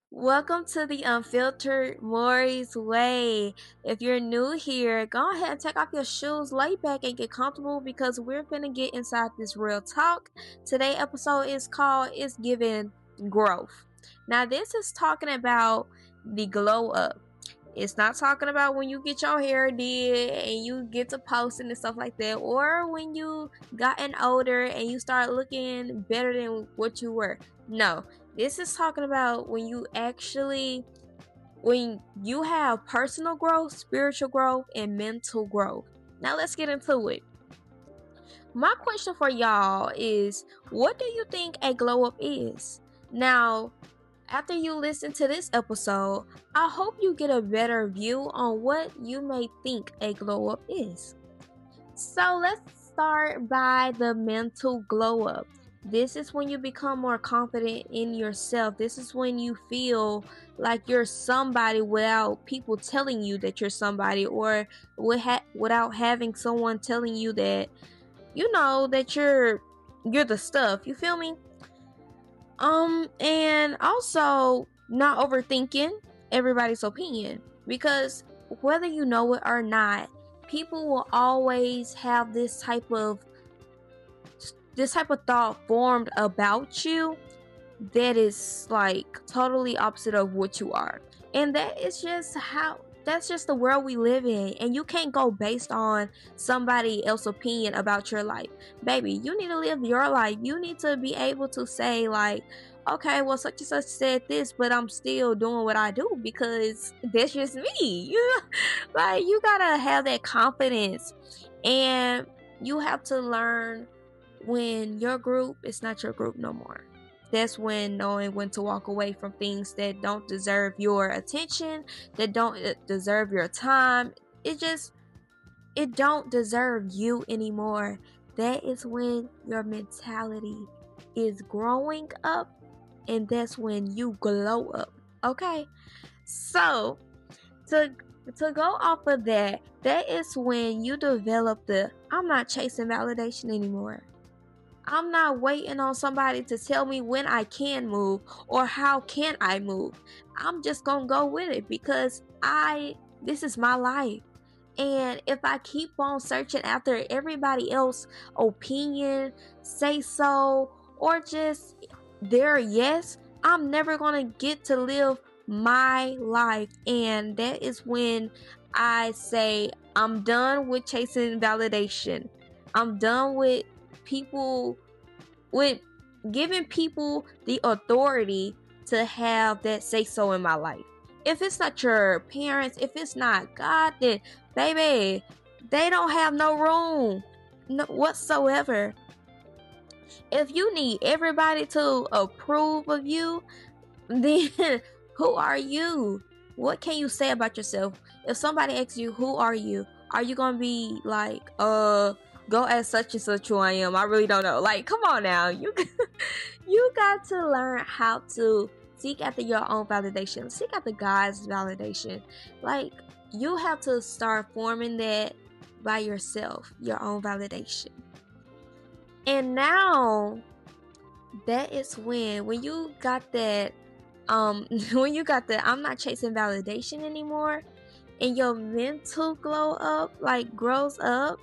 Welcome to the Unfiltered Maury's Way. If you're new here, go ahead and take off your shoes, lay back, and get comfortable because we're gonna get inside this real talk. Today episode is called "It's Giving Growth." Now, this is talking about the glow up. It's not talking about when you get your hair did and you get to posting and stuff like that, or when you gotten older and you start looking better than what you were. No, this is talking about when you have personal growth, spiritual growth, and mental growth. Now let's get into it. My question for y'all is, what do you think a glow up is? Now, after you listen to this episode, I hope you get a better view on what you may think a glow up is. So let's start by the mental glow up. This is when you become more confident in yourself. This is when you feel like you're somebody without people telling you that you're somebody, or without having someone telling you that that you're the stuff. You feel me? And also not overthinking everybody's opinion, because whether you know it or not, people will always have this type of thought formed about you that is like totally opposite of what you are. And that's just the world we live in, and you can't go based on somebody else's opinion about your life. Baby, you need to live your life. You need to be able to say like, okay, well, such and such said this, but I'm still doing what I do because that's just me. Like, you gotta have that confidence, and you have to learn when your group is not your group no more. That's when knowing when to walk away from things that don't deserve your attention, that don't deserve your time. It don't deserve you anymore. That is when your mentality is growing up, and that's when you glow up. Okay? So, to to go off of that is when you develop the I'm not chasing validation anymore. I'm not waiting on somebody to tell me when I can move or how can I move. I'm just going to go with it because this is my life. And if I keep on searching after everybody else opinion, say so, or just their yes, I'm never going to get to live my life. And that is when I say I'm done with chasing validation. I'm done people with giving people the authority to have that say so in my life. If it's not your parents, if it's not God, then baby, they don't have no room whatsoever. If you need everybody to approve of you, then who are you? What can you say about yourself? If somebody asks you, who are you gonna be like, go as such and such who I am? I really don't know. Like, come on now. You got to learn how to seek after your own validation. Seek after God's validation. Like, you have to start forming that by yourself, your own validation. And now that is when you got that when you got the I'm not chasing validation anymore, and your mental glow up like grows up,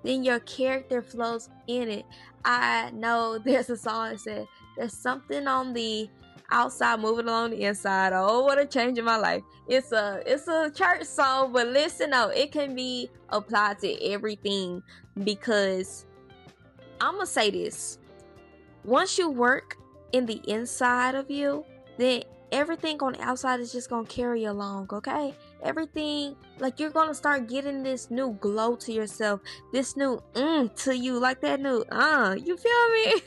then your character flows in it. I know there's a song that said there's something on the outside moving along the inside. Oh, what a change in my life. It's a church song, but listen up, it can be applied to everything, because I'm gonna say this. Once you work in the inside of you, then everything on the outside is just gonna carry along, okay? Everything, like, you're gonna start getting this new glow to yourself, this new to you, like that new you feel me?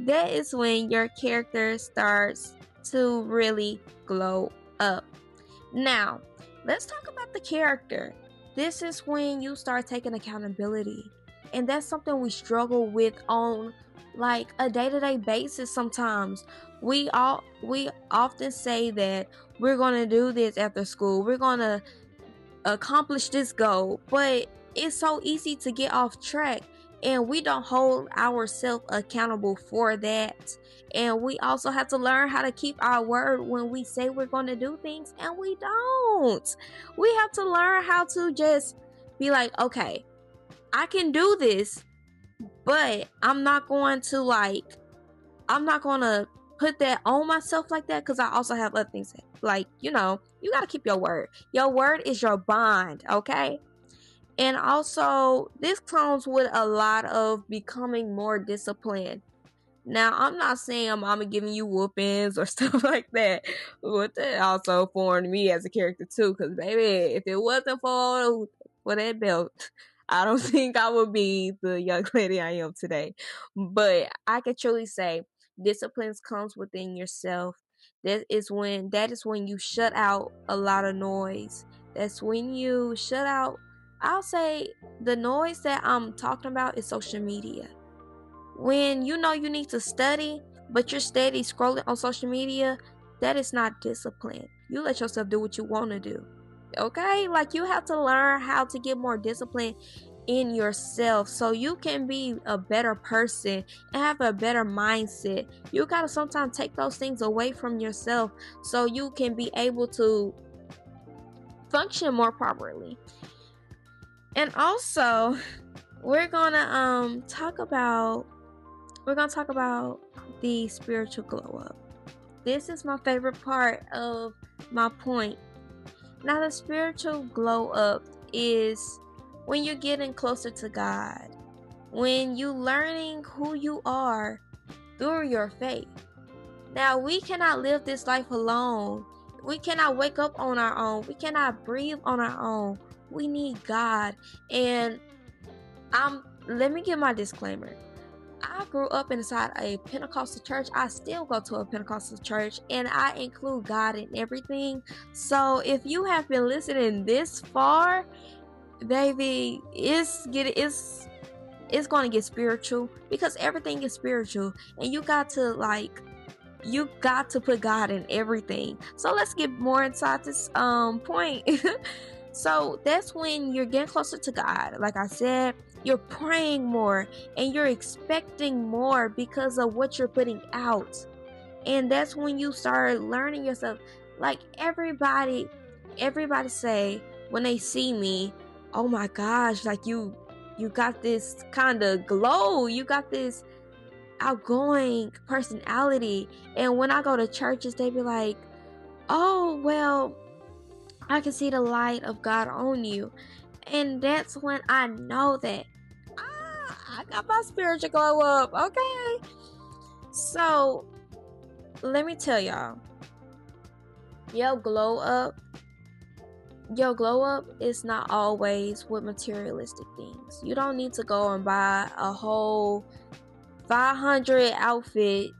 That is when your character starts to really glow up. Now, let's talk about the character. This is when you start taking accountability. And that's something we struggle with on like a day-to-day basis sometimes. We often say that we're going to do this after school. We're going to accomplish this goal, but it's so easy to get off track. and we don't hold ourselves accountable for that. And we also have to learn how to keep our word when we say we're going to do things and we don't. We have to learn how to just be like, okay, I can do this, but I'm not going to put that on myself like that, because I also have other things like, you got to keep your word. Your word is your bond, okay? And also, this comes with a lot of becoming more disciplined. Now, I'm not saying mama giving you whoopings or stuff like that, but that also formed me as a character too. Because, baby, if it wasn't for that belt, I don't think I would be the young lady I am today. But I can truly say discipline comes within yourself. That is when you shut out a lot of noise. That's when you shut out, I'll say, the noise that I'm talking about is social media. When you know you need to study, but you're steady scrolling on social media, that is not discipline. You let yourself do what you want to do. Okay? Like, you have to learn how to get more discipline in yourself so you can be a better person and have a better mindset. You got to sometimes take those things away from yourself so you can be able to function more properly. And also, we're going to talk about the spiritual glow up. This is my favorite part of my point. Now, the spiritual glow up is when you're getting closer to God, when you learning who you are through your faith. Now, we cannot live this life alone. We cannot wake up on our own. We cannot breathe on our own. We need God. And let me give my disclaimer. I grew up inside a Pentecostal church. I still go to a Pentecostal church, and I include God in everything. So if you have been listening this far, baby, it's going to get spiritual, because everything is spiritual, and you got to put God in everything. So let's get more inside this point. So that's when you're getting closer to God. Like I said, you're praying more and you're expecting more because of what you're putting out. And that's when you start learning yourself. Like, everybody say when they see me, oh my gosh, like you got this kind of glow. You got this outgoing personality. And when I go to churches, they be like, oh, well, I can see the light of God on you. And that's when I know that I got my spiritual glow up. Okay. So let me tell y'all, your glow up is not always with materialistic things. You don't need to go and buy a whole 500 outfit,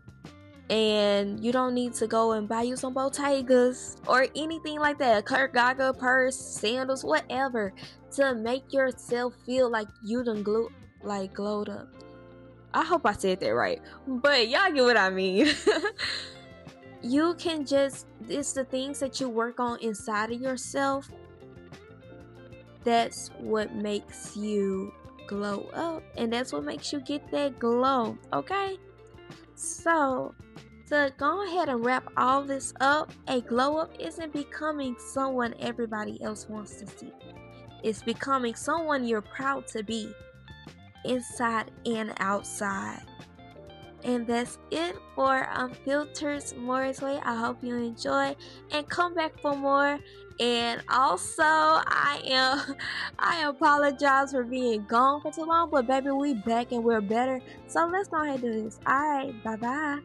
and you don't need to go and buy you some Bottegas or anything like that, a Kurt Geiger purse, sandals, whatever, to make yourself feel like you done glowed up. I hope I said that right, but y'all get what I mean. You can it's the things that you work on inside of yourself. That's what makes you glow up, and that's what makes you get that glow, okay? So, to go ahead and wrap all this up, a glow up isn't becoming someone everybody else wants to see. It's becoming someone you're proud to be, inside and outside. And that's it for Unfiltered Moore's Way. I hope you enjoy and come back for more. And also, I apologize for being gone for too long, but baby, we back and we're better. So let's go ahead and do this. Alright, bye bye.